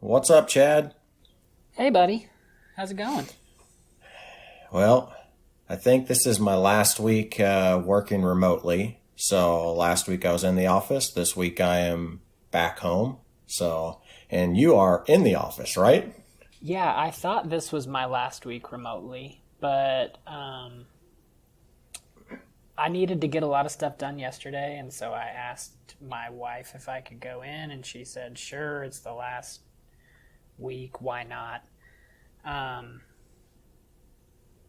What's up, Chad? Hey, buddy. How's it going? Well, I think this is my last week working remotely. So last week I was in the office. This week I am back home. And you are in the office, right? Yeah, I thought this was my last week remotely, but I needed to get a lot of stuff done yesterday, and so I asked my wife if I could go in, and she said, sure, it's the last week, why not? Um,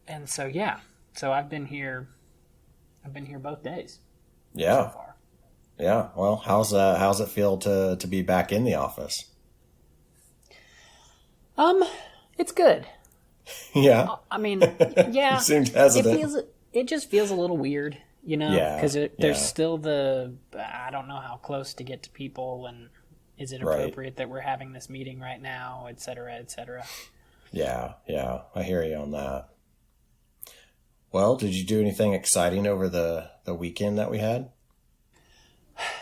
and so, yeah, so I've been here both days so Yeah. far. Yeah. Well, how's it feel to be back in the office? Um, it's good. Yeah. I mean, You yeah, seemed it hesitant. feels it just feels a little weird, Yeah. because there's Yeah. still I don't know how close to get to people, and is it Right. appropriate that we're having this meeting right now, et cetera, et cetera. Yeah. Yeah. I hear you on that. Well, did you do anything exciting over the weekend that we had?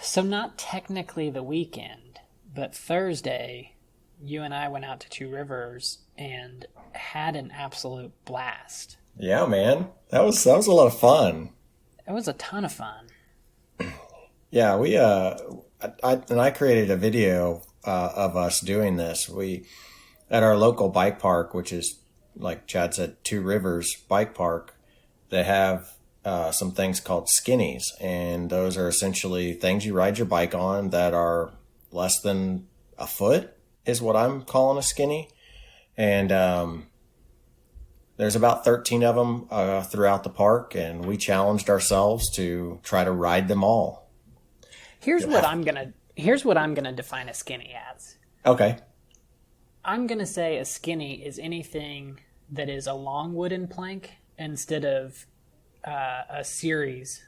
So not technically the weekend, but Thursday, you and I went out to Two Rivers and had an absolute blast. Yeah, man. That was a lot of fun. It was a ton of fun. Yeah, I created a video of us doing this. We at our local bike park, which is like Chad said, Two Rivers Bike Park. They have some things called skinnies, and those are essentially things you ride your bike on that are less than a foot, is what I'm calling a skinny. And there's about 13 of them throughout the park, and we challenged ourselves to try to ride them all. Here's what I'm gonna define a skinny as. Okay. I'm going to say a skinny is anything that is a long wooden plank instead of a series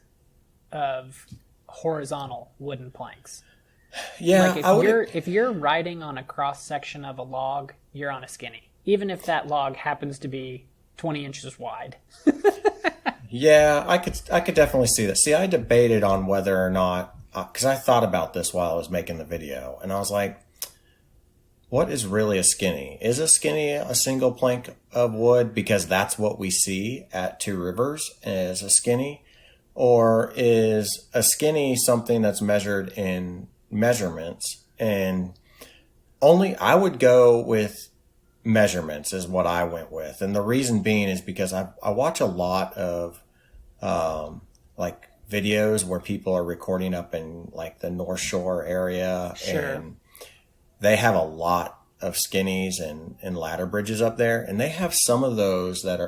of horizontal wooden planks. Yeah, Like if you're riding on a cross section of a log, you're on a skinny, even if that log happens to be 20 inches wide. Yeah, I could definitely see that. See, I debated on whether or not because I thought about this while I was making the video, and I was like, what is really a skinny? Is a skinny a single plank of wood because that's what we see at Two Rivers as a skinny, or is a skinny something that's measured in measurements? And only I would go with measurements is what I went with, and the reason being is because I watch a lot of like videos where people are recording up in like the North Shore area, Sure. and they have a lot of skinnies and ladder bridges up there, and they have some of those that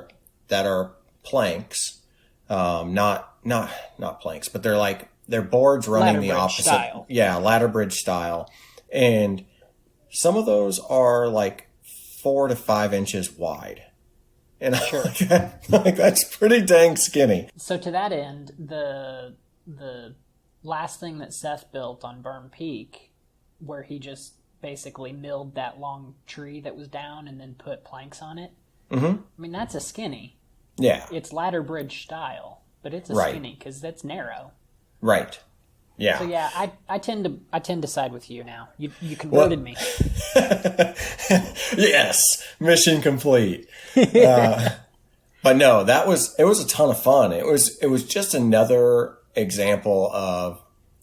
are planks, not planks, but they're boards running Ladder the bridge opposite, style. yeah, ladder bridge style, and some of those are like 4 to 5 inches wide, and Sure. like that's pretty dang skinny. So to that end, the last thing that Seth built on Burn Peak, where he just basically milled that long tree that was down and then put planks on it. Mm-hmm. I mean, that's a skinny. Yeah, It's ladder bridge style, but it's a right, skinny because that's narrow. right, yeah. So yeah, I tend to side with you now. You Well, converted me. yes, mission complete. But no, it was a ton of fun. It was just another example of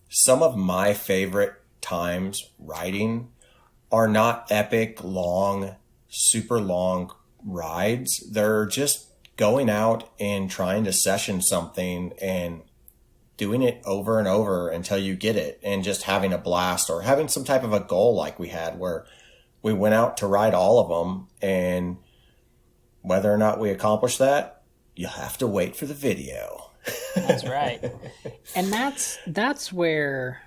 some of my favorite times riding are not epic, long, super long rides. They're just going out and trying to session something and doing it over and over until you get it and just having a blast or having some type of a goal like we had where we went out to ride all of them, and whether or not we accomplish that, you'll have to wait for the video. That's right. And that's where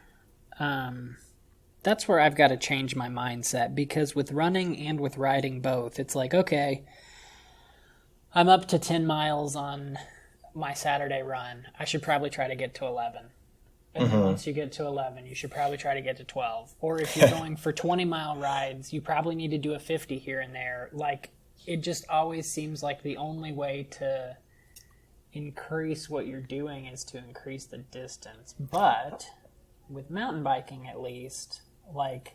I've got to change my mindset, because with running and with riding both, it's like, okay, I'm up to 10 miles on my Saturday run. I should probably try to get to 11. And then once you get to 11, you should probably try to get to 12. Or if you're going for 20-mile rides, you probably need to do a 50 here and there. Like, it just always seems like the only way to increase what you're doing is to increase the distance. But with mountain biking, at least, like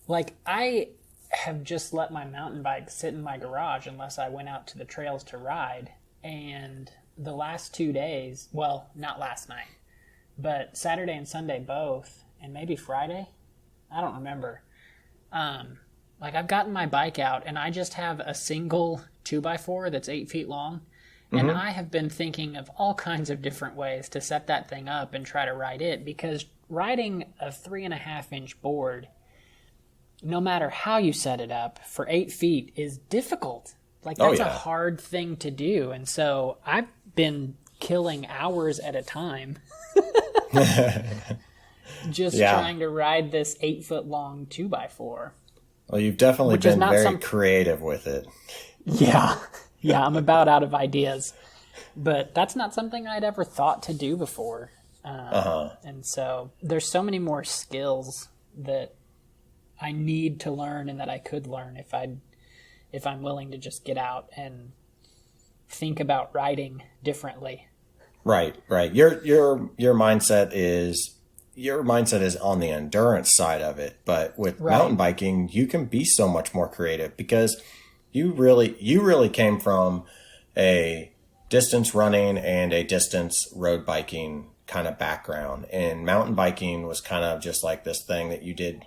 Like, I have just let my mountain bike sit in my garage unless I went out to the trails to ride. And the last 2 days, well, not last night, but Saturday and Sunday both, and maybe Friday, I don't remember. Like, I've gotten my bike out, and I just have a single 2x4 that's 8 feet long. And I have been thinking of all kinds of different ways to set that thing up and try to ride it, because riding a 3.5-inch board, no matter how you set it up, for 8 feet is difficult. Like, that's a hard thing to do. And so I've been killing hours at a time just trying to ride this 8-foot-long 2x4. Well, you've definitely been very creative with it. Yeah. Yeah, I'm about out of ideas. But that's not something I'd ever thought to do before. And so there's so many more skills that I need to learn and that I could learn if I'm willing to just get out and think about riding differently. Right. Your mindset is on the endurance side of it, but with mountain biking, you can be so much more creative because you really came from a distance running and a distance road biking kind of background, and mountain biking was kind of just like this thing that you did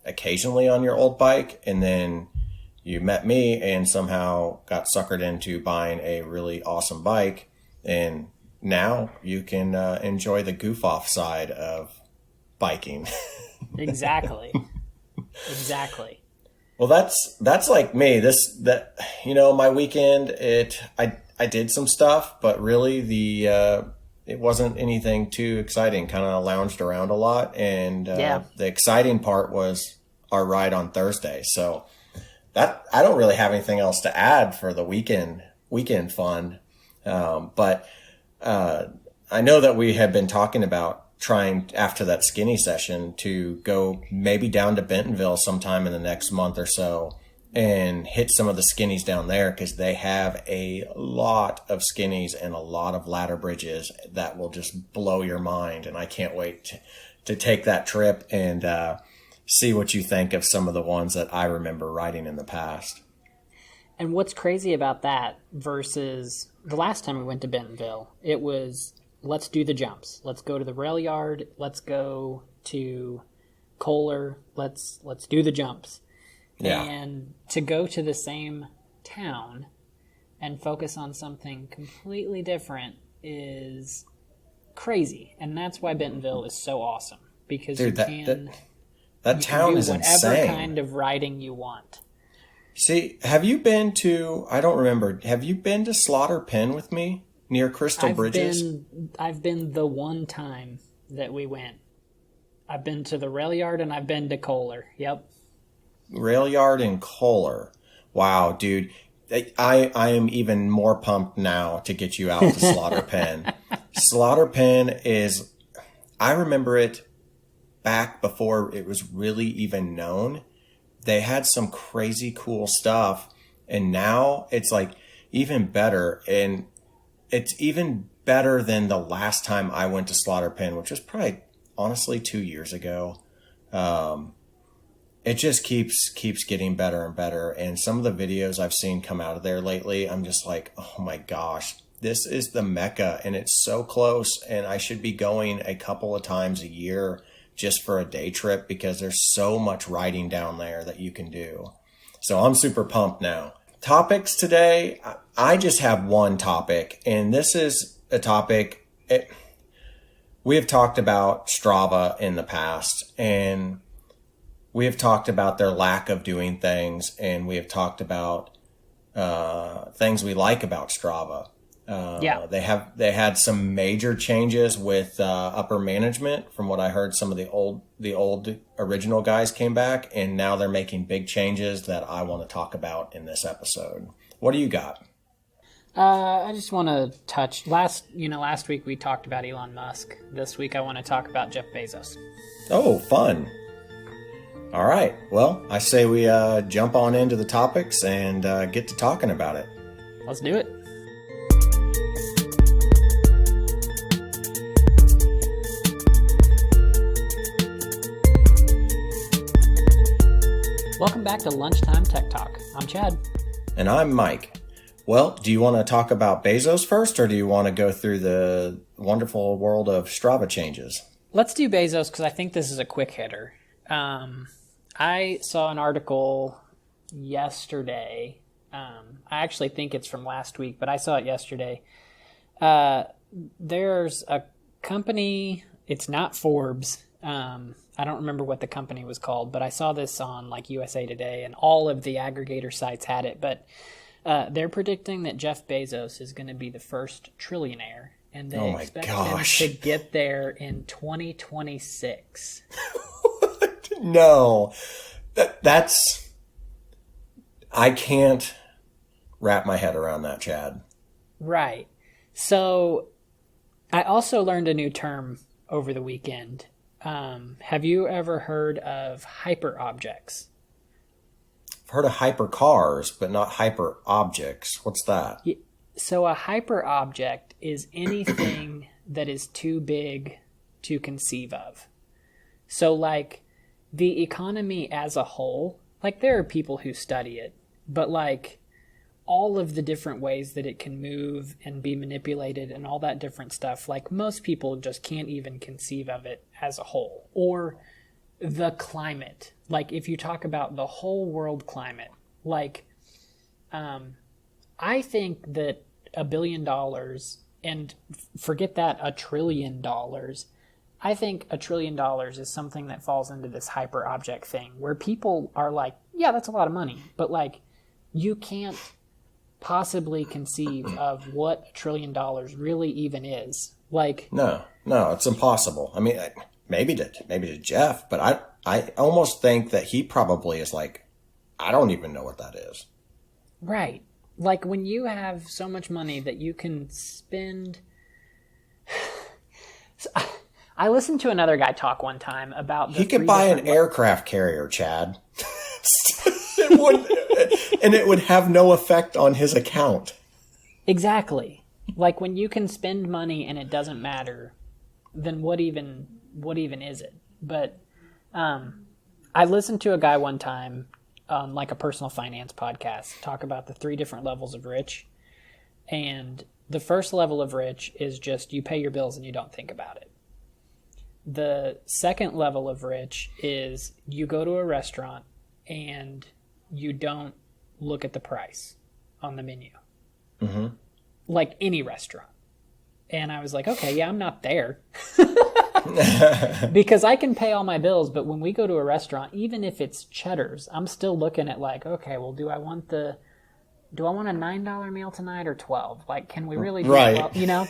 occasionally on your old bike, and then you met me and somehow got suckered into buying a really awesome bike, and now you can enjoy the goof off side of biking. Exactly. Well, that's like me. My weekend, I did some stuff, but really it wasn't anything too exciting. Kind of lounged around a lot, and the exciting part was our ride on Thursday. So that I don't really have anything else to add for the weekend fun. But I know that we have been talking about trying after that skinny session to go maybe down to Bentonville sometime in the next month or so and hit some of the skinnies down there, because they have a lot of skinnies and a lot of ladder bridges that will just blow your mind. And I can't wait to take that trip and see what you think of some of the ones that I remember riding in the past. And what's crazy about that versus the last time we went to Bentonville, it was, let's do the jumps. Let's go to the rail yard. Let's go to Kohler. Let's do the jumps. Yeah. And to go to the same town and focus on something completely different is crazy. And that's why Bentonville is so awesome, because that town is insane. Whatever kind of riding you want. See, have you been to, I don't remember, have you been to Slaughter Pen with me near Crystal Bridges? I've been the one time that we went. I've been to the rail yard and I've been to Kohler. Yep. Rail yard and Kohler. Wow, dude. I am even more pumped now to get you out to Slaughter Pen. Slaughter Pen is, I remember it back before it was really even known. They had some crazy cool stuff, and now it's like even better. And it's even better than the last time I went to Slaughter Pen, which was probably honestly 2 years ago. It just keeps getting better and better. And some of the videos I've seen come out of there lately, I'm just like, oh my gosh, this is the Mecca, and it's so close. And I should be going a couple of times a year just for a day trip, because there's so much riding down there that you can do. So I'm super pumped now. Topics today, I just have one topic, and this is a topic. We have talked about Strava in the past, and we have talked about their lack of doing things, and we have talked about things we like about Strava. They had some major changes with upper management. From what I heard, some of the old original guys came back, and now they're making big changes that I want to talk about in this episode. What do you got? I just want to touch last week we talked about Elon Musk. This week I want to talk about Jeff Bezos. Oh, fun. All right. Well, I say we jump on into the topics and get to talking about it. Let's do it. back to Lunchtime Tech Talk. I'm Chad. And I'm Mike. Well, do you want to talk about Bezos first, or do you want to go through the wonderful world of Strava changes? Let's do Bezos because I think this is a quick hitter. I saw an article yesterday. I actually think it's from last week, but I saw it yesterday. There's a company, it's not Forbes. I don't remember what the company was called, but I saw this on like USA Today, and all of the aggregator sites had it. But they're predicting that Jeff Bezos is going to be the first trillionaire, and they expect him to get there in 2026. No, that's I can't wrap my head around that, Chad. Right. So I also learned a new term over the weekend. Have you ever heard of hyper objects? I've heard of hyper cars, but not hyper objects. What's that? So a hyper object is anything that is too big to conceive of. So like the economy as a whole, like there are people who study it, but like all of the different ways that it can move and be manipulated and all that different stuff, like most people just can't even conceive of it as a whole. Or the climate, like if you talk about the whole world climate, like I think that $1 billion, and forget that, $1 trillion, I think $1 trillion is something that falls into this hyper object thing where people are like, yeah, that's a lot of money, but like you can't possibly conceive of what $1 trillion really even is. Like no, it's impossible. I mean, maybe to Jeff, but I almost think that he probably is like, I don't even know what that is. Right. Like when you have so much money that you can spend. I listened to another guy talk one time about he could buy an aircraft carrier, Chad. It would have no effect on his account. Exactly. Like when you can spend money and it doesn't matter, then what even is it? But I listened to a guy one time on like a personal finance podcast talk about the 3 different levels of rich. And the first level of rich is just you pay your bills and you don't think about it. The second level of rich is you go to a restaurant and you don't look at the price on the menu. Mm-hmm. Like any restaurant. And I was like, okay, yeah, I'm not there. Because I can pay all my bills, but when we go to a restaurant, even if it's Cheddar's, I'm still looking at like, okay, well, do I want a $9 meal tonight or 12? Like, can we really do right. Well, you know?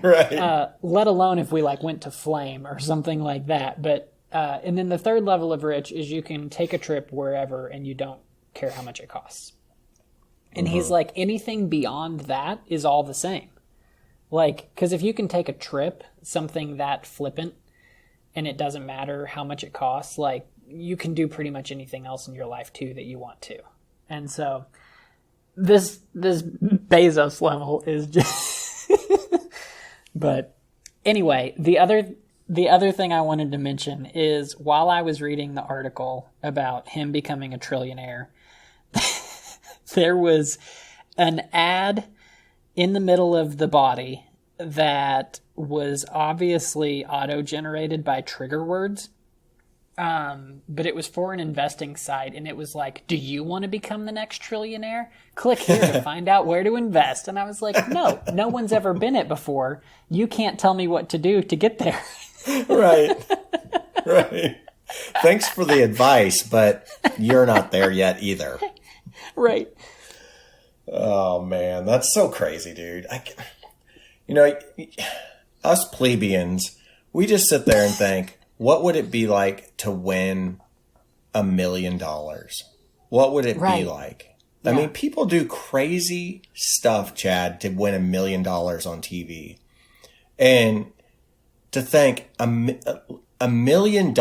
Right. Let alone if we like went to Flame or something like that. But and then the third level of rich is you can take a trip wherever and you don't care how much it costs. And he's like, anything beyond that is all the same. Like, because if you can take a trip, something that flippant, and it doesn't matter how much it costs, like, you can do pretty much anything else in your life, too, that you want to. And so, this Bezos level is just... But, anyway, the other thing I wanted to mention is, while I was reading the article about him becoming a trillionaire, there was an ad in the middle of the body that was obviously auto-generated by trigger words. But it was for an investing site, and it was like, do you want to become the next trillionaire? Click here to find out where to invest. And I was like, no one's ever been it before. You can't tell me what to do to get there. Right. Thanks for the advice, but you're not there yet either. Right. Oh, man, that's so crazy, dude. Us plebeians, we just sit there and think, what would it be like to win $1 million? What would it be like? Yeah. I mean, people do crazy stuff, Chad, to win $1 million on TV. And to think $1 million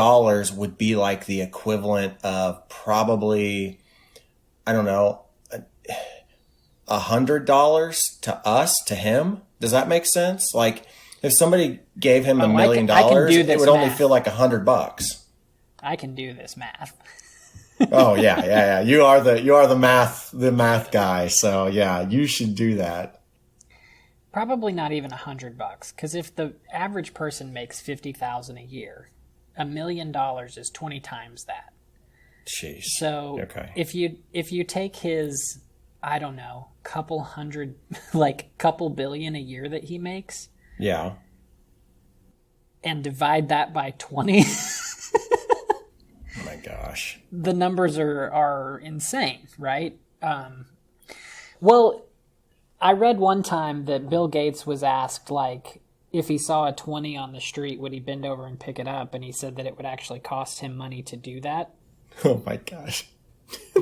would be like the equivalent of probably, I don't know, $100 to us, to him. Does that make sense? Like, if somebody gave him $1 million, it would only feel like $100. I can do this math. Oh yeah. You are the math guy. So yeah, you should do that. Probably not even $100, because if the average person makes 50,000 a year, $1 million is 20 times that. Jeez. So Okay. if you take his, I don't know, couple hundred, like couple billion a year that he makes, Yeah. and divide that by 20, Oh my gosh. the numbers are insane, right? Well, I read one time that Bill Gates was asked, like, if he saw a 20 on the street, would he bend over and pick it up? And he said that it would actually cost him money to do that, Oh my gosh.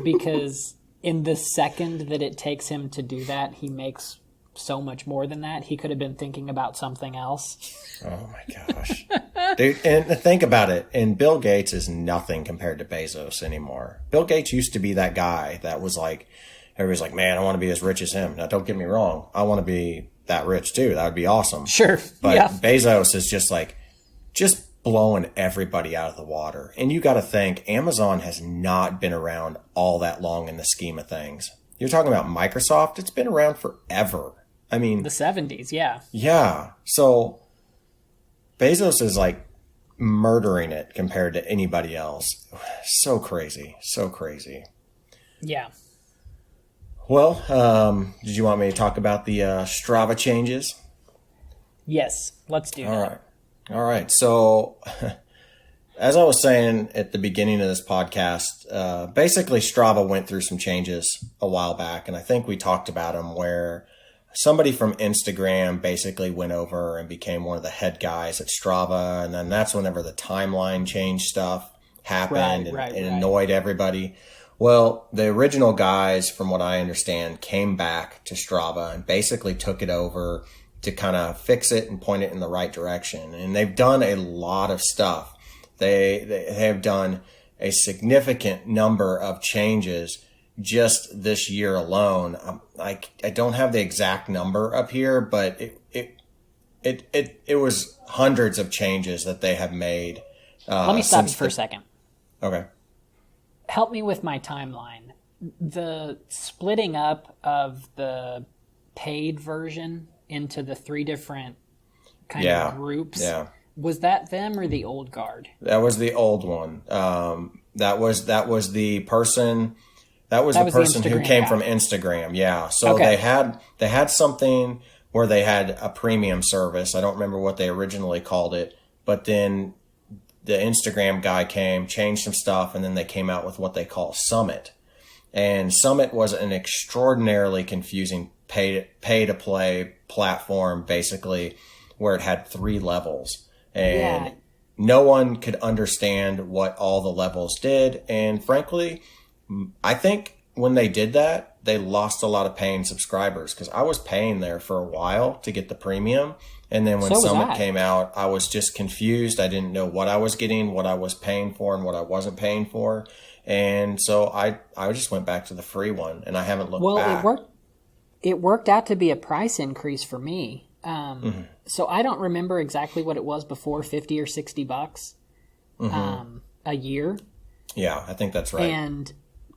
because in the second that it takes him to do that, he makes so much more than that. He could have been thinking about something else. Oh my gosh. Dude, and think about it. And Bill Gates is nothing compared to Bezos anymore. Bill Gates used to be that guy that was like, everybody's like, man, I want to be as rich as him. Now, don't get me wrong. I want to be that rich too. That would be awesome. Sure. But Yeah. Bezos is just blowing everybody out of the water. And you got to think Amazon has not been around all that long in the scheme of things. You're talking about Microsoft. It's been around forever. I mean, The 70s, yeah. yeah. So Bezos is like murdering it compared to anybody else. So crazy. So crazy. Yeah. Well, did you want me to talk about the Strava changes? Yes. Let's do that. All right. So, as I was saying at the beginning of this podcast, basically Strava went through some changes a while back, and I think we talked about them where somebody from Instagram basically went over and became one of the head guys at Strava, and then that's whenever the timeline change stuff happened Right. and annoyed everybody. Well, the original guys, from what I understand, came back to Strava and basically took it over to kind of fix it and point it in the right direction. And they've done a lot of stuff. They have done a significant number of changes just this year alone. I don't have the exact number up here, but it was hundreds of changes that they have made. Let me stop you for a second. Okay. Help me with my timeline. The splitting up of the paid version into the 3 different kind of groups. Yeah. Was that them or the old guard? That was the old one. That was the person. That was That the was the person who Instagram came guy. from Instagram. Yeah. So Okay. they had something where they had a premium service. I don't remember what they originally called it, but then the Instagram guy came, changed some stuff, and then they came out with what they call Summit. And Summit was an extraordinarily confusing pay to play platform, basically, where it had 3 levels. And Yeah. no one could understand what all the levels did. And frankly, I think when they did that, they lost a lot of paying subscribers, because I was paying there for a while to get the premium. And then when So was Summit I. came out, I was just confused. I didn't know what I was getting, what I was paying for, and what I wasn't paying for. And so I just went back to the free one, and I haven't looked Well, back. it worked out to be a price increase for me. Mm-hmm. So I don't remember exactly what it was before, 50 or $60 a year. Yeah, I think that's right. And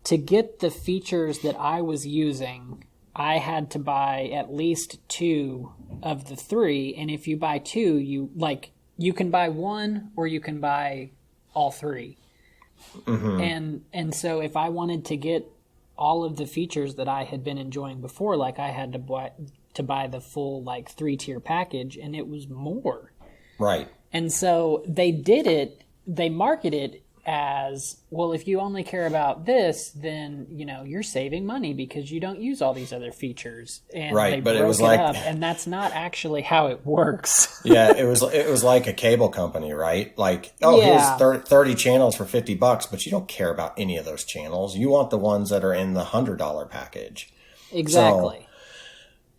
to get the features that I was using, I had to buy at least 2 of the 3. And if you buy 2, you can buy 1 or you can buy all 3. And so if I wanted to get all of the features that I had been enjoying before, like, I had to buy the full 3-tier package, and it was more. Right. And so they market it as, well, if you only care about this, then, you're saving money because you don't use all these other features. And Right, they but it broke was like- up, and that's not actually how it works. Yeah, it was like a cable company, right? Like, Yeah. here's 30 channels for $50, but you don't care about any of those channels. You want the ones that are in the $100 package. Exactly.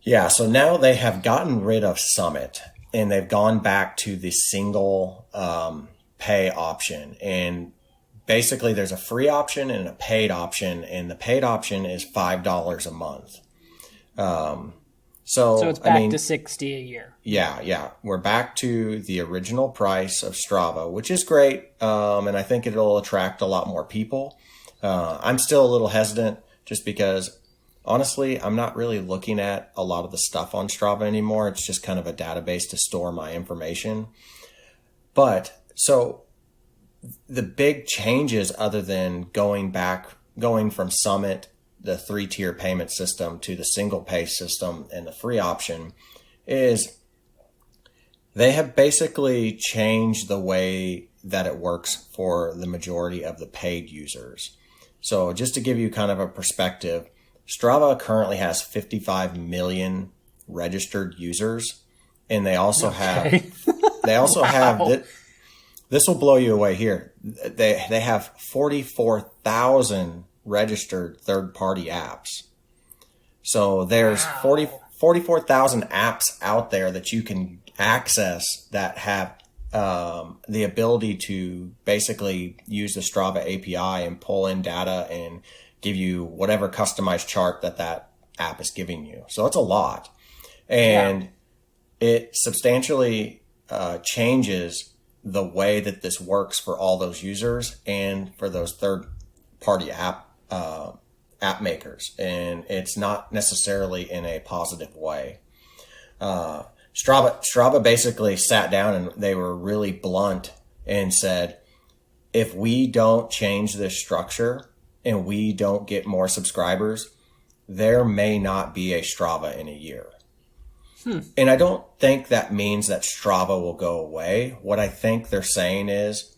Yeah, so now they have gotten rid of Summit, and they've gone back to the single pay option. And basically, there's a free option and a paid option, and the paid option is $5 a month. So it's back to 60 a year. Yeah. We're back to the original price of Strava, which is great. And I think it'll attract a lot more people. I'm still a little hesitant just because honestly, I'm not really looking at a lot of the stuff on Strava anymore. It's just kind of a database to store my information. But so the big changes, other than going from Summit, the 3-tier payment system, to the single pay system and the free option, is they have basically changed the way that it works for the majority of the paid users. So just to give you kind of a perspective, Strava currently has 55 million registered users, and they also have Wow. this will blow you away here. They have 44,000 registered third-party apps. So there's Wow. 44,000 apps out there that you can access that have the ability to basically use the Strava API and pull in data and give you whatever customized chart that app is giving you. So it's a lot. And it substantially changes the way that this works for all those users and for those third-party app makers, and it's not necessarily in a positive way. Strava basically sat down and they were really blunt and said, if we don't change this structure and we don't get more subscribers, there may not be a Strava in a year. And I don't think that means that Strava will go away. What I think they're saying is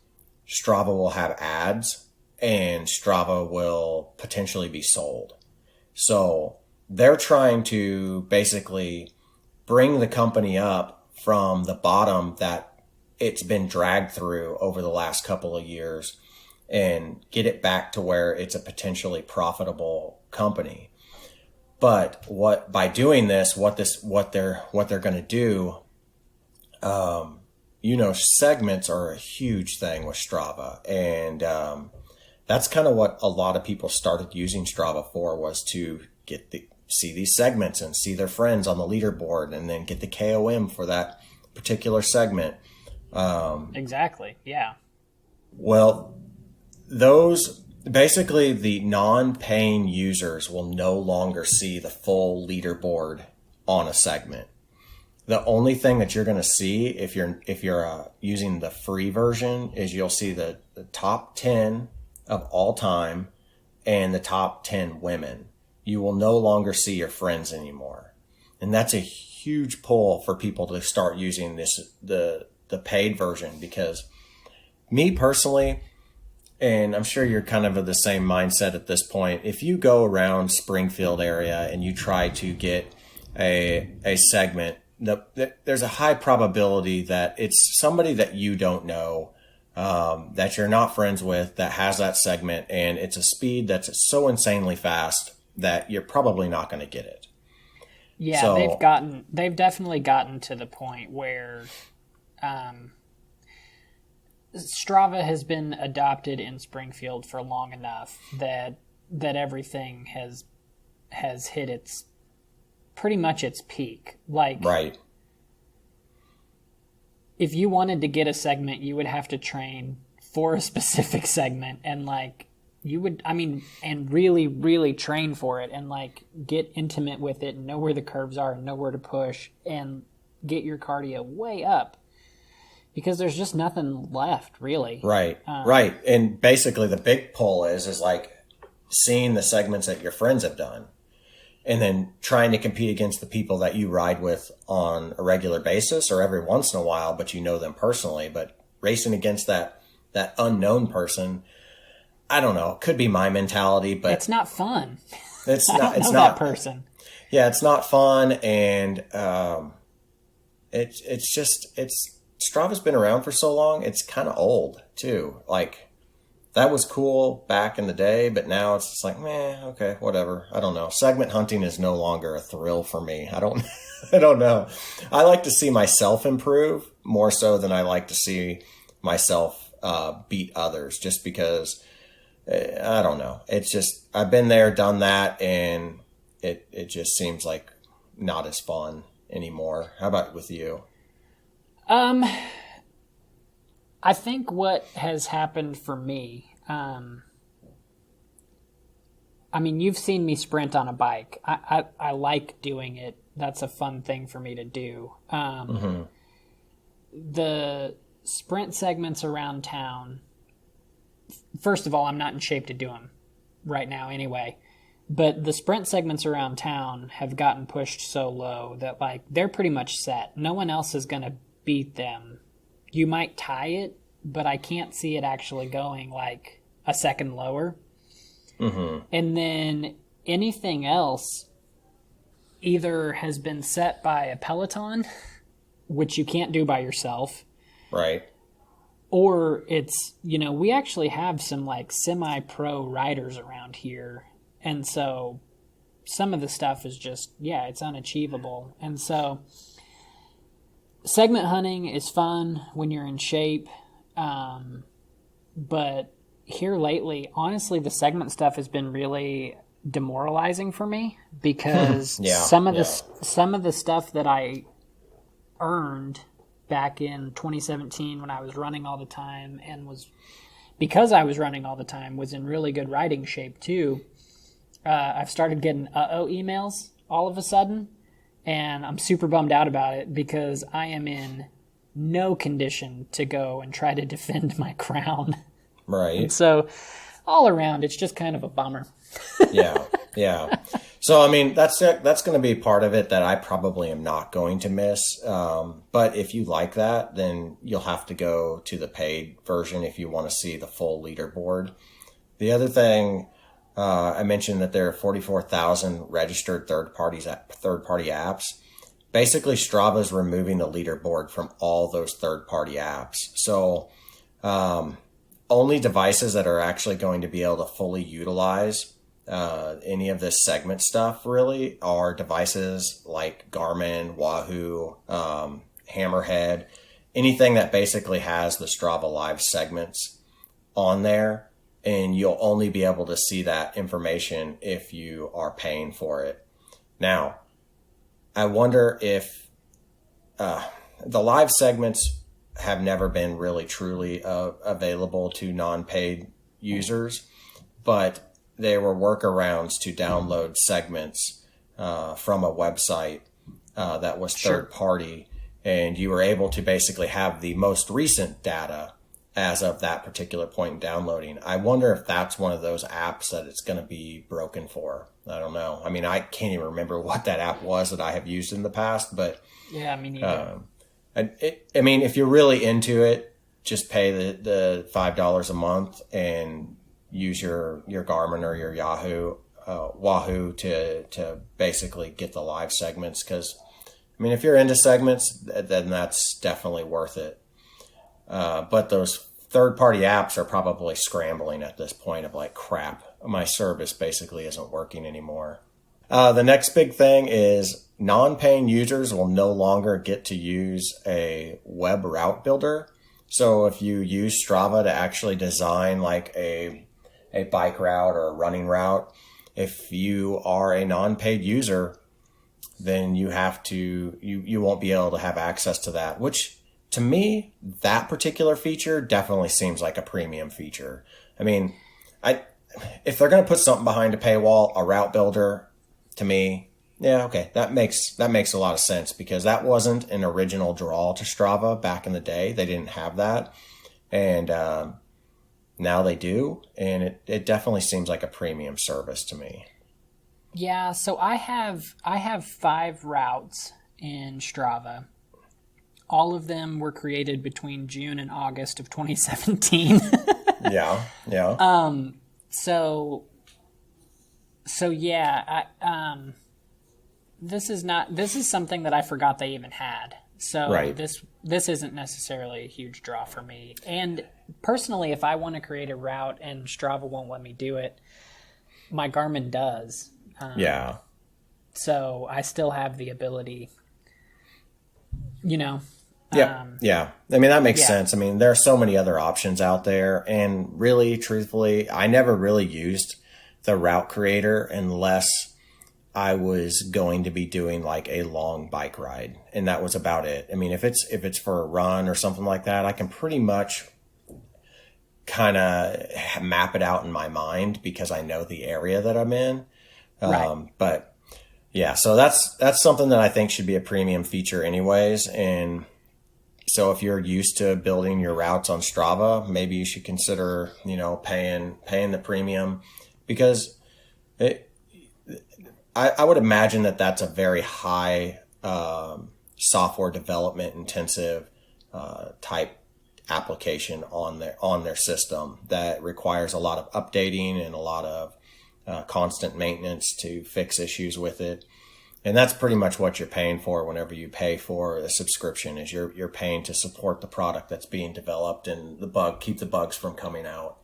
Strava will have ads and Strava will potentially be sold. So they're trying to basically bring the company up from the bottom that it's been dragged through over the last couple of years and get it back to where it's a potentially profitable company. But by doing this, what they're going to do, segments are a huge thing with Strava, and that's kind of what a lot of people started using Strava for, was to see these segments and see their friends on the leaderboard, and then get the KOM for that particular segment. Exactly. Yeah. Well, those basically the non-paying users will no longer see the full leaderboard on a segment. The only thing that you're going to see if you're using the free version is you'll see the top 10 of all time and the top 10 women. You will no longer see your friends anymore. And that's a huge pull for people to start using the paid version, because me personally, and I'm sure you're kind of the same mindset at this point, if you go around Springfield area and you try to get a segment, there's a high probability that it's somebody that you don't know, that you're not friends with, that has that segment, and it's a speed that's so insanely fast that you're probably not going to get it. Yeah, So, they've definitely gotten to the point where Strava has been adopted in Springfield for long enough that everything has hit its pretty much its peak. Like, right. if you wanted to get a segment, you would have to train for a specific segment, and and really, really train for it, and get intimate with it, and know where the curves are, and know where to push, and get your cardio way up, because there's just nothing left, really. Right. Right. And basically the big pull is like seeing the segments that your friends have done, and then trying to compete against the people that you ride with on a regular basis or every once in a while, but you know them personally. But racing against that unknown person, I don't know, it could be my mentality, but It's not fun. it's I not, don't it's know not, that person. yeah, it's not fun. And, Strava's been around for so long. It's kind of old too. Like, that was cool back in the day, but now it's just like, meh, okay, whatever. I don't know. Segment hunting is no longer a thrill for me. I don't, I don't know. I like to see myself improve more so than I like to see myself beat others, just because I don't know. It's just, I've been there, done that, and it just seems like not as fun anymore. How about with you? I think what has happened for me I mean, you've seen me sprint on a bike. I like doing it. That's a fun thing for me to do. The sprint segments around town, first of all, I'm not in shape to do them right now anyway. But the sprint segments around town have gotten pushed so low that, like, they're pretty much set. No one else is going to beat them. You might tie it, but I can't see it actually going, like, a second lower. And then anything else either has been set by a Peloton, which you can't do by yourself. Right. Or it's, we actually have some, like, semi-pro riders around here. And so some of the stuff is just, it's unachievable. And so segment hunting is fun when you're in shape. But here lately, honestly, the segment stuff has been really demoralizing for me because some of the stuff that I earned back in 2017 when I was running all the time and was in really good riding shape too. I've started getting emails all of a sudden, and I'm super bummed out about it because I am in no condition to go and try to defend my crown. Right. And so all around, it's just kind of a bummer. Yeah. So, I mean, that's going to be part of it that I probably am not going to miss. But if you like that, then you'll have to go to the paid version if you want to see the full leaderboard. The other thing, I mentioned that there are 44,000 registered third-party apps. Basically, Strava is removing the leaderboard from all those third-party apps. So, only devices that are actually going to be able to fully utilize any of this segment stuff really are devices like Garmin, Wahoo, Hammerhead, anything that basically has the Strava Live segments on there, and you'll only be able to see that information if you are paying for it. Now, I wonder if the live segments have never been really truly available to non-paid users, but there were workarounds to download segments from a website that was third party, and you were able to basically have the most recent data as of that particular point in downloading. I wonder if that's one of those apps that it's going to be broken for. I don't know. I mean, I can't even remember what that app was that I have used in the past, but yeah, I mean, I mean, if you're really into it, just pay the $5 a month and use your Garmin or your Wahoo to basically get the live segments. Because, I mean, if you're into segments, then that's definitely worth it. But those third-party apps are probably scrambling at this point of like, crap, my service basically isn't working anymore. The next big thing is non-paying users will no longer get to use a web route builder. So if you use Strava to actually design like a bike route or a running route, if you are a non-paid user, then you won't be able to have access to that, which to me, that particular feature definitely seems like a premium feature. I mean, if they're going to put something behind a paywall, a route builder, to me, yeah, okay, that makes a lot of sense because that wasn't an original draw to Strava back in the day. They didn't have that, and now they do, and it definitely seems like a premium service to me. Yeah, so I have 5 routes in Strava. All of them were created between June and August of 2017. Yeah. So yeah, this is something that I forgot they even had. So right. This isn't necessarily a huge draw for me. And personally, if I want to create a route and Strava won't let me do it, my Garmin does. Yeah. So I still have the ability, Yeah. I mean, that makes sense. I mean, there are so many other options out there. And really, truthfully, I never really used the route creator unless I was going to be doing like a long bike ride. And that was about it. I mean, if it's for a run or something like that, I can pretty much kind of map it out in my mind because I know the area that I'm in. Right. But yeah, so that's something that I think should be a premium feature anyways. And so if you're used to building your routes on Strava, maybe you should consider, paying the premium, because I would imagine that that's a very high software development intensive type application on their system that requires a lot of updating and a lot of constant maintenance to fix issues with it. And that's pretty much what you're paying for whenever you pay for a subscription, is you're paying to support the product that's being developed and keep the bugs from coming out.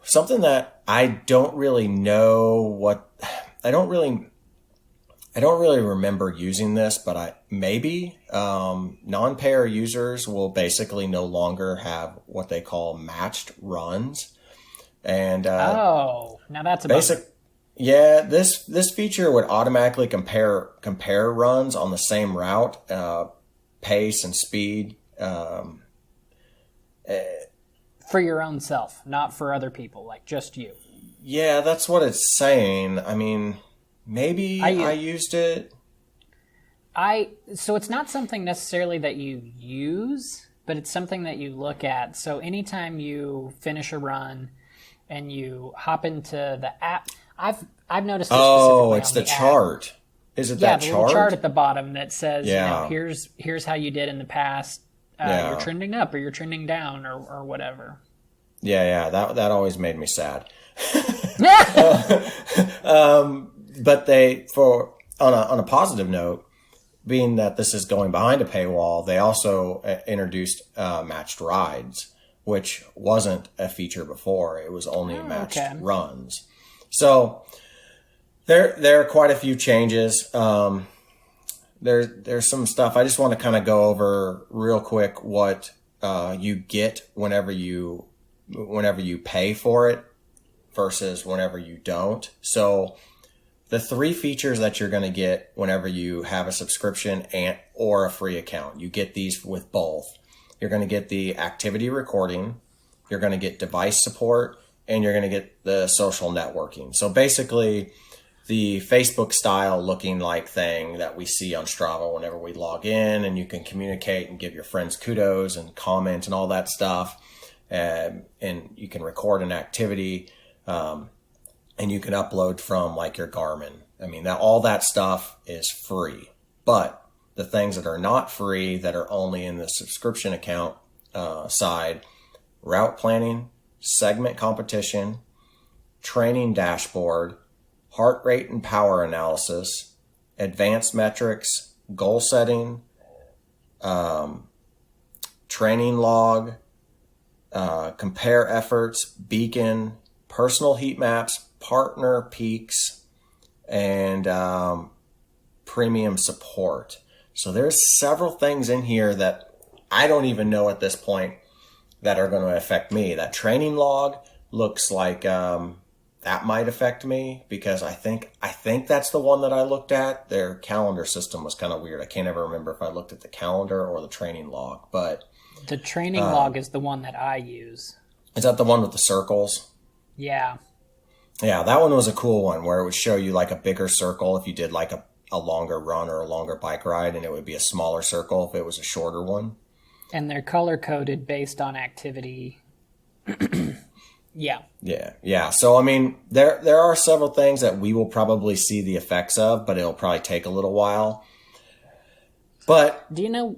Something that I don't really know I don't really remember using this, but maybe non-payer users will basically no longer have what they call matched runs. And now that's a basic. Yeah, this feature would automatically compare runs on the same route, pace and speed. For your own self, not for other people, like just you. Yeah, that's what it's saying. I mean, maybe I used it. So it's not something necessarily that you use, but it's something that you look at. So anytime you finish a run and you hop into the app, I've noticed this specifically it's on the chart. App. Is it Yeah, that the chart? little chart at the bottom that says, Yeah. Here's how you did in the past. You're trending up or you're trending down or whatever. Yeah, that always made me sad. But on a positive note, being that this is going behind a paywall, they also introduced matched rides, which wasn't a feature before. It was only matched runs. So there are quite a few changes. There's some stuff I just want to kind of go over real quick what you get whenever you pay for it versus whenever you don't. So the 3 features that you're going to get whenever you have a subscription or a free account, you get these with both. You're going to get the activity recording, you're going to get device support, and you're going to get the social networking. So basically the Facebook style looking like thing that we see on Strava whenever we log in, and you can communicate and give your friends kudos and comment and all that stuff. And you can record an activity, and you can upload from like your Garmin. I mean, all that stuff is free, but the things that are not free, that are only in the subscription account side: route planning, segment competition, training dashboard, heart rate and power analysis, advanced metrics, goal setting, training log, compare efforts, beacon, personal heat maps, partner peaks, and premium support. So there's several things in here that I don't even know at this point that are going to affect me. That training log looks like that might affect me, because I think that's the one that I looked at. Their calendar system was kind of weird. I can't ever remember if I looked at the calendar or the training log, but the training log is the one that I use. Is that the one with the circles? Yeah. Yeah, that one was a cool one where it would show you like a bigger circle if you did like a longer run or a longer bike ride, and it would be a smaller circle if it was a shorter one. And they're color coded based on activity. Yeah. Yeah. So, I mean, there are several things that we will probably see the effects of, but it'll probably take a little while. But do you know,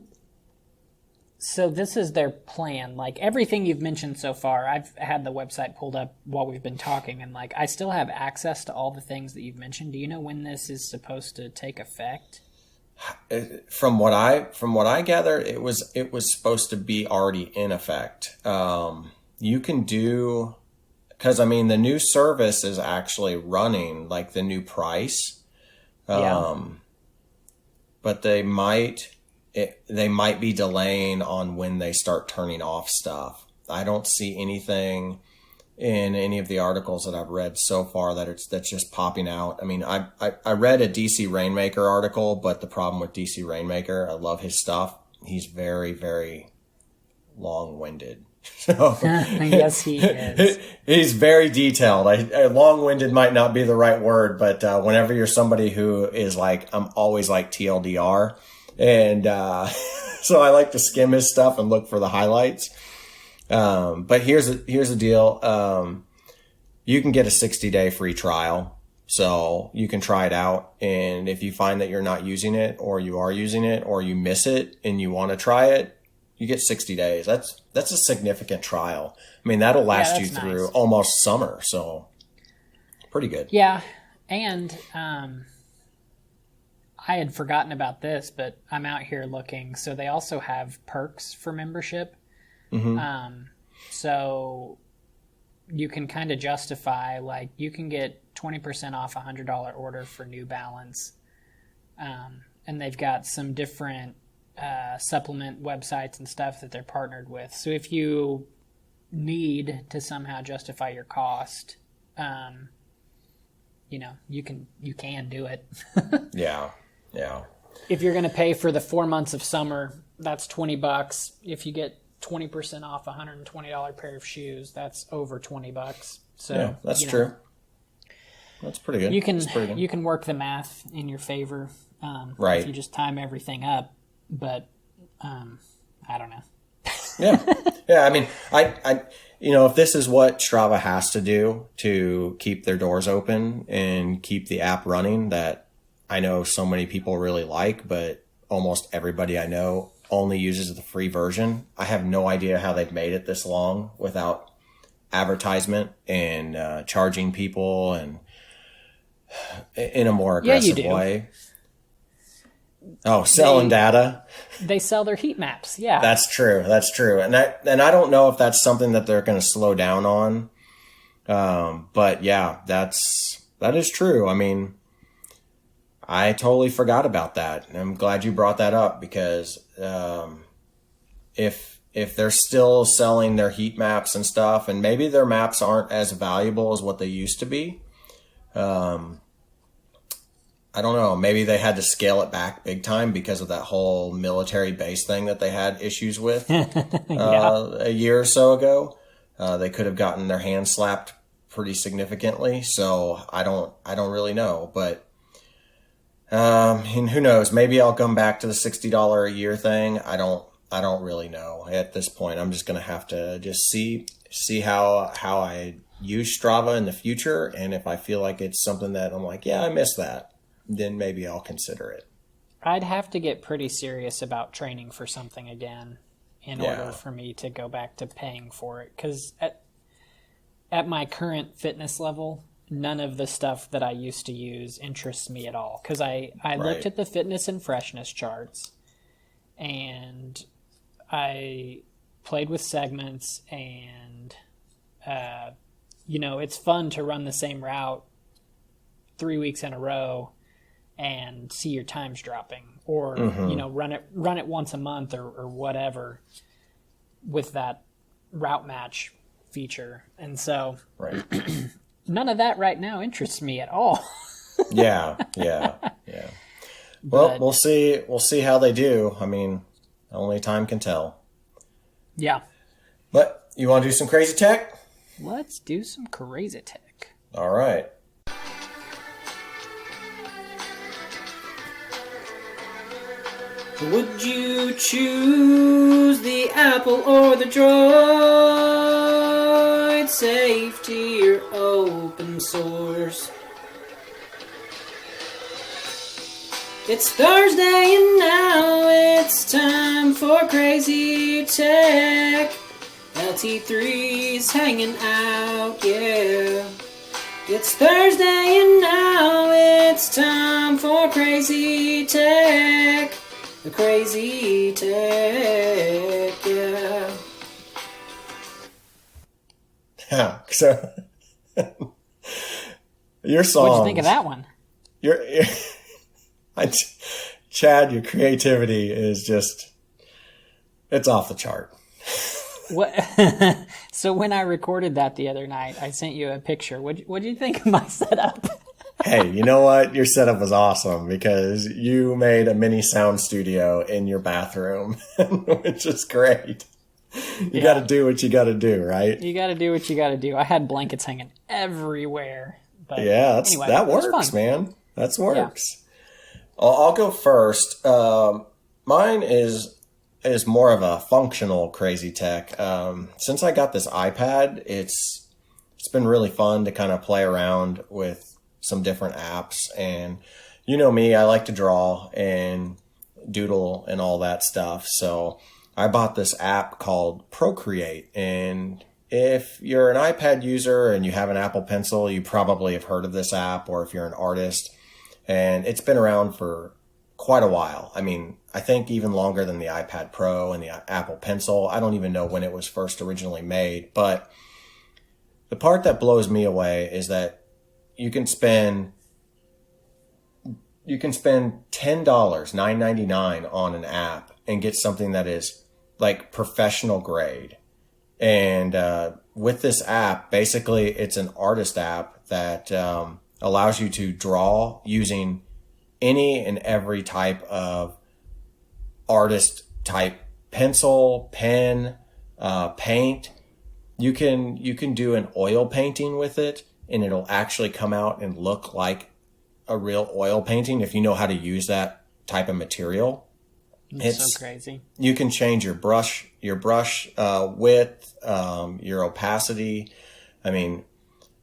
so this is their plan. Like everything you've mentioned so far, I've had the website pulled up while we've been talking, and like I still have access to all the things that you've mentioned. Do you know when this is supposed to take effect? From what I gather, it was supposed to be already in effect. You can do, because I mean the new service is actually running, like the new price. But they might be delaying on when they start turning off stuff. I don't see anything in any of the articles that I've read so far that's just popping out. I mean, I read a DC Rainmaker article, but the problem with DC Rainmaker, I love his stuff. He's very, very long-winded. So Yes, he is. he's very detailed. Long-winded might not be the right word, but whenever you're somebody who is like, I'm always like TLDR. And so I like to skim his stuff and look for the highlights. But here's the deal. You can get a 60-day free trial. So you can try it out. And if you find that you're not using it, or you are using it, or you miss it and you want to try it, you get 60 days. That's a significant trial. I mean, that'll last you through nice. almost summer. So pretty good. Yeah. And I had forgotten about this, but I'm out here looking. So they also have perks for membership. So you can kind of justify, like, you can get 20% off a $100 order for New Balance. And they've got some different supplement websites and stuff that they're partnered with. So if you need to somehow justify your cost, you can do it. Yeah. If you're going to pay for the 4 months of summer, that's $20. If you get 20% off a $120 pair of shoes, that's over $20. So Yeah, that's true. That's pretty good. You can work the math in your favor, right? If you just time everything up. But I don't know. Yeah. I mean, I if this is what Strava has to do to keep their doors open and keep the app running, that I know so many people really like, but almost everybody I know only uses the free version. I have no idea how they've made it this long without advertisement and charging people and in a more aggressive way. Oh, selling data. They sell their heat maps. Yeah, that's true. And I don't know if that's something that they're going to slow down on. But yeah, that is true. I mean, I totally forgot about that. And I'm glad you brought that up, because if they're still selling their heat maps and stuff, and maybe their maps aren't as valuable as what they used to be, I don't know. Maybe they had to scale it back big time because of that whole military base thing that they had issues with a year or so ago. They could have gotten their hands slapped pretty significantly. So I don't really know, but and who knows? Maybe I'll come back to the $60 a year thing. I don't really know at this point. I'm just going to have to just see how I use Strava in the future, and if I feel like it's something that I'm like, yeah, I missed that, then maybe I'll consider it. I'd have to get pretty serious about training for something again in order for me to go back to paying for it. Because at my current fitness level, none of the stuff that I used to use interests me at all. Because I looked at the fitness and freshness charts, and I played with segments, and it's fun to run the same route 3 weeks in a row and see your times dropping, or run it once a month or whatever with that route match feature. And so none of that right now interests me at all. Yeah. Well, we'll see how they do. I mean, only time can tell. Yeah. But you want to do some crazy tech? Let's do some crazy tech. All right. Would you choose the Apple or the Droid? Safety or open source? It's Thursday and now it's time for Crazy Tech. LT3's hanging out, yeah. It's Thursday and now it's time for Crazy Tech. The Crazy Tech, yeah. Yeah, so your songs. What'd you think of that one? Chad, your creativity is just, it's off the chart. What? So when I recorded that the other night, I sent you a picture. What'd you think of my setup? Hey, you know what? Your setup was awesome, because you made a mini sound studio in your bathroom, which is great. You got to do what you got to do, right? You got to do what you got to do. I had blankets hanging everywhere. But Yeah, anyway, that it was works, fun. man. That works. I'll go first. Mine is more of a functional crazy tech. Since I got this iPad, it's been really fun to kind of play around with some different apps. And you know me, I like to draw and doodle and all that stuff. So I bought this app called Procreate. And if you're an iPad user and you have an Apple Pencil, you probably have heard of this app, or if you're an artist. And it's been around for quite a while. I mean, I think even longer than the iPad Pro and the Apple Pencil. I don't even know when it was first originally made. But the part that blows me away is that you can spend $10, $9.99 on an app and get something that is like professional grade. And with this app, basically it's an artist app that allows you to draw using any and every type of artist type pencil, pen, paint. You can do an oil painting with it, and it'll actually come out and look like a real oil painting if you know how to use that type of material. It's so crazy. You can change your brush width, your opacity. I mean,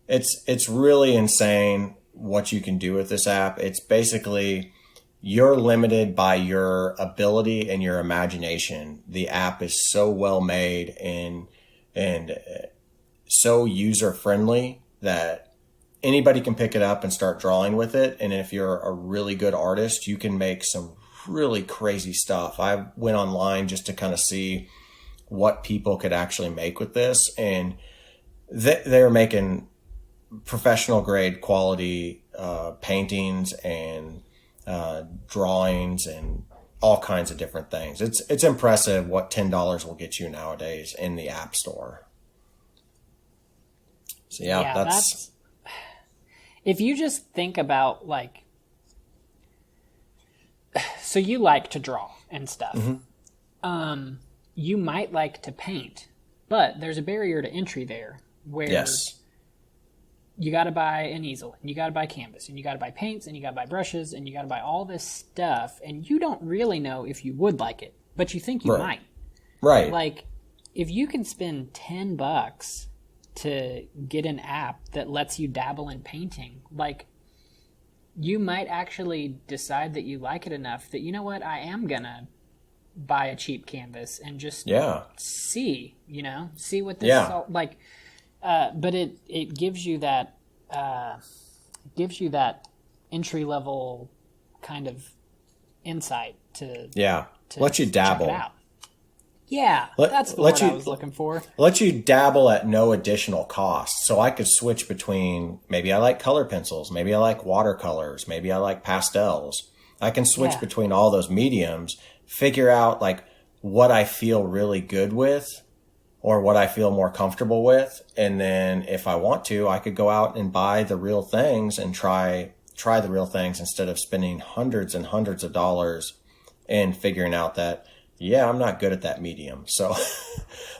it's really insane what you can do with this app. It's basically you're limited by your ability and your imagination. The app is so well made and so user friendly that anybody can pick it up and start drawing with it. And if you're a really good artist, you can make some really crazy stuff. I went online just to kind of see what people could actually make with this, and they're making professional grade quality paintings and drawings and all kinds of different things. It's impressive what $10 will get you nowadays in the App Store. So yeah, that's if you just think about like, so you like to draw and stuff. Mm-hmm. You might like to paint, but there's a barrier to entry there where yes. You got to buy an easel, and you got to buy canvas, and you got to buy paints, and you got to buy brushes, and you got to buy all this stuff, and you don't really know if you would like it, but you think you might. Right. Like, if you can spend $10 to get an app that lets you dabble in painting, like, you might actually decide that you like it enough that, you know what, I am gonna buy a cheap canvas and just see what this is all like. But it gives you that entry level kind of insight to let you dabble. Check it out. Yeah, that's the word I was looking for. Let you dabble at no additional cost. So I could switch between, maybe I like color pencils, maybe I like watercolors, maybe I like pastels. I can switch between all those mediums, figure out like what I feel really good with or what I feel more comfortable with. And then if I want to, I could go out and buy the real things and try the real things instead of spending hundreds and hundreds of dollars and figuring out that, I'm not good at that medium. So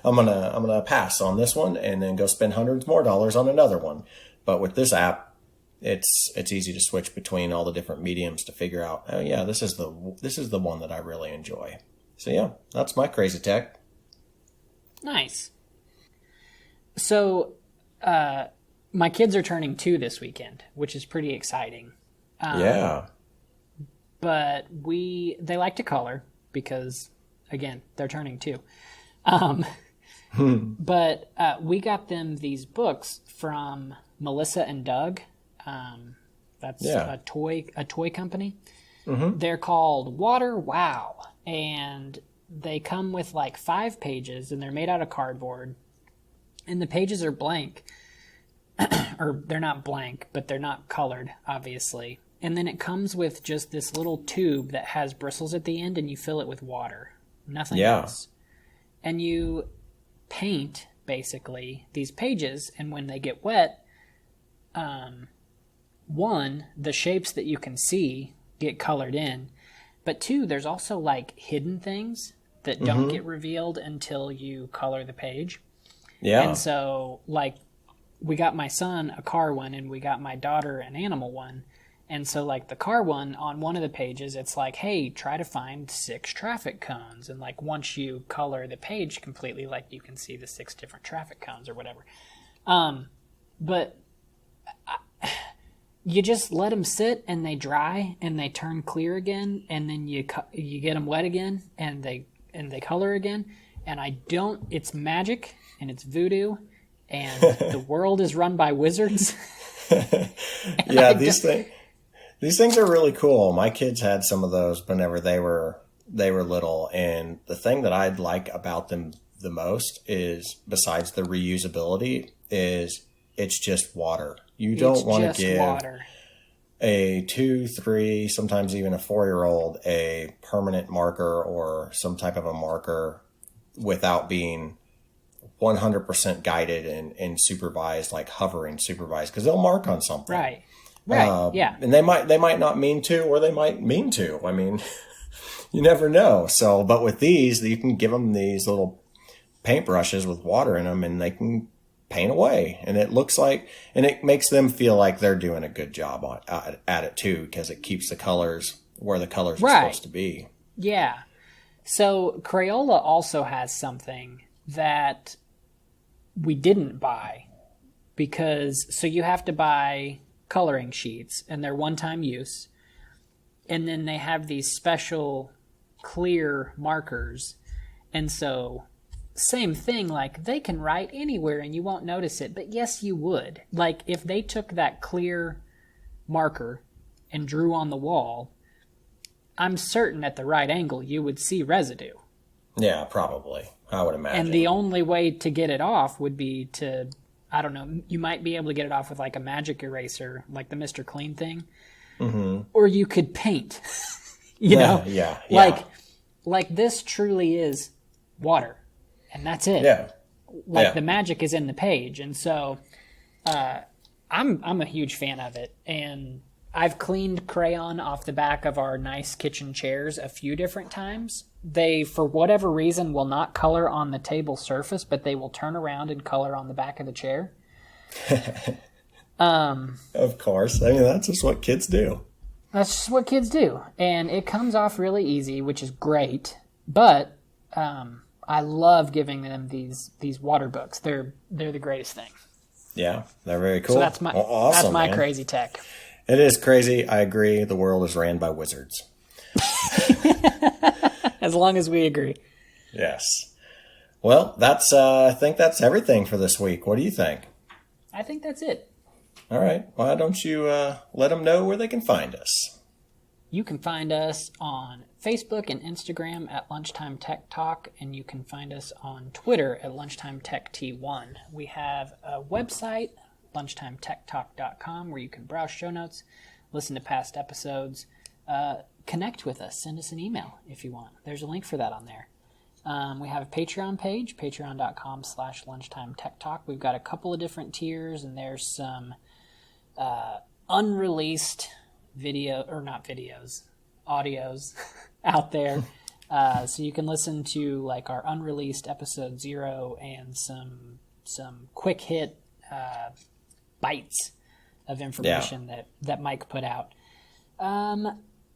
I'm gonna pass on this one and then go spend hundreds more dollars on another one. But with this app, it's easy to switch between all the different mediums to figure out, this is the one that I really enjoy. So that's my crazy tech. Nice. So my kids are turning 2 this weekend, which is pretty exciting. But they like to color because, again, they're turning 2. But we got them these books from Melissa and Doug. That's a toy company. Mm-hmm. They're called Water Wow, and they come with like 5 pages, and they're made out of cardboard, and the pages are blank, or they're not blank, but they're not colored, obviously. And then it comes with just this little tube that has bristles at the end, and you fill it with water. Nothing else. And you paint, basically, these pages, and when they get wet, one, the shapes that you can see get colored in, but 2, there's also like hidden things that don't get revealed until you color the page. Yeah. And so, like, we got my son a car one and we got my daughter an animal one. And so, like, the car one, on one of the pages, it's like, hey, try to find 6 traffic cones. And, like, once you color the page completely, like, you can see the 6 different traffic cones or whatever. But you just let them sit and they dry and they turn clear again. And then you get them wet again and they color again. And it's magic and it's voodoo. And the world is run by wizards. Yeah, these things are really cool. My kids had some of those whenever they were little, and the thing that I like about them the most is, besides the reusability, is it's just water. You don't want to give water. A 2, 3, sometimes even a 4-year-old a permanent marker or some type of a marker without being 100% guided and supervised, like hovering supervised, because they'll mark on something. Right. Yeah. And they might not mean to, or they might mean to. I mean, you never know. So, but with these, you can give them these little paintbrushes with water in them, and they can paint away. And it looks like, and it makes them feel like they're doing a good job at it too, because it keeps the colors where the colors are supposed to be. Yeah. So Crayola also has something that we didn't buy, because so you have to buy coloring sheets and they're one-time use, and then they have these special clear markers, and so same thing, like they can write anywhere and you won't notice it, but yes you would. Like if they took that clear marker and drew on the wall, I'm certain at the right angle you would see residue. Yeah, probably. I would imagine. And the only way to get it off would be to, I don't know, you might be able to get it off with like a magic eraser, like the Mr. Clean thing. Mm-hmm. Or you could paint, you know? Yeah. Like this truly is water, and that's it. Yeah. The magic is in the page. And so I'm a huge fan of it. And I've cleaned crayon off the back of our nice kitchen chairs a few different times. They, for whatever reason, will not color on the table surface, but they will turn around and color on the back of the chair. Of course. I mean, that's just what kids do. That's just what kids do. And it comes off really easy, which is great. But I love giving them these water books. They're the greatest thing. Yeah, they're very cool. So that's my man. crazy tech. It is crazy. I agree. The world is ran by wizards. As long as we agree. Yes. Well, I think that's everything for this week. What do you think? I think that's it. All right. Why don't you let them know where they can find us? You can find us on Facebook and Instagram at Lunchtime Tech Talk, and you can find us on Twitter at Lunchtime Tech T1. We have a website, lunchtimetechtalk.com, where you can browse show notes, listen to past episodes, connect with us, send us an email if you want. There's a link for that on there. We have a Patreon page, patreon.com/lunchtimetechtalk. We've got a couple of different tiers, and there's some unreleased audios out there. So you can listen to like our unreleased episode 0 and some quick hit bites of information that Mike put out.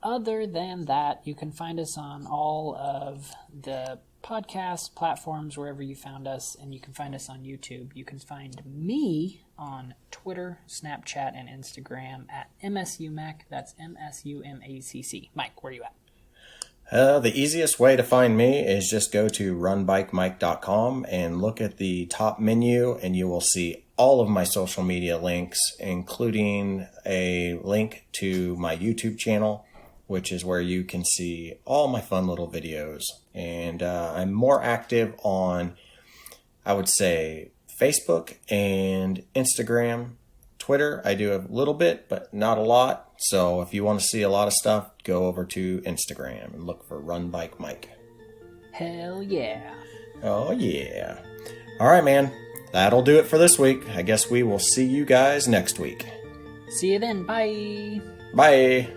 Other than that, you can find us on all of the podcast platforms, wherever you found us, and you can find us on YouTube. You can find me on Twitter, Snapchat, and Instagram at MSUMAC. That's MSUMACC. Mike, where are you at? The easiest way to find me is just go to runbikemike.com and look at the top menu, and you will see all of my social media links, including a link to my YouTube channel, which is where you can see all my fun little videos. And I'm more active on, I would say, Facebook and Instagram. Twitter, I do a little bit, but not a lot. So if you want to see a lot of stuff, go over to Instagram and look for Run Bike Mike. Hell yeah. Oh, yeah. All right, man. That'll do it for this week. I guess we will see you guys next week. See you then. Bye. Bye.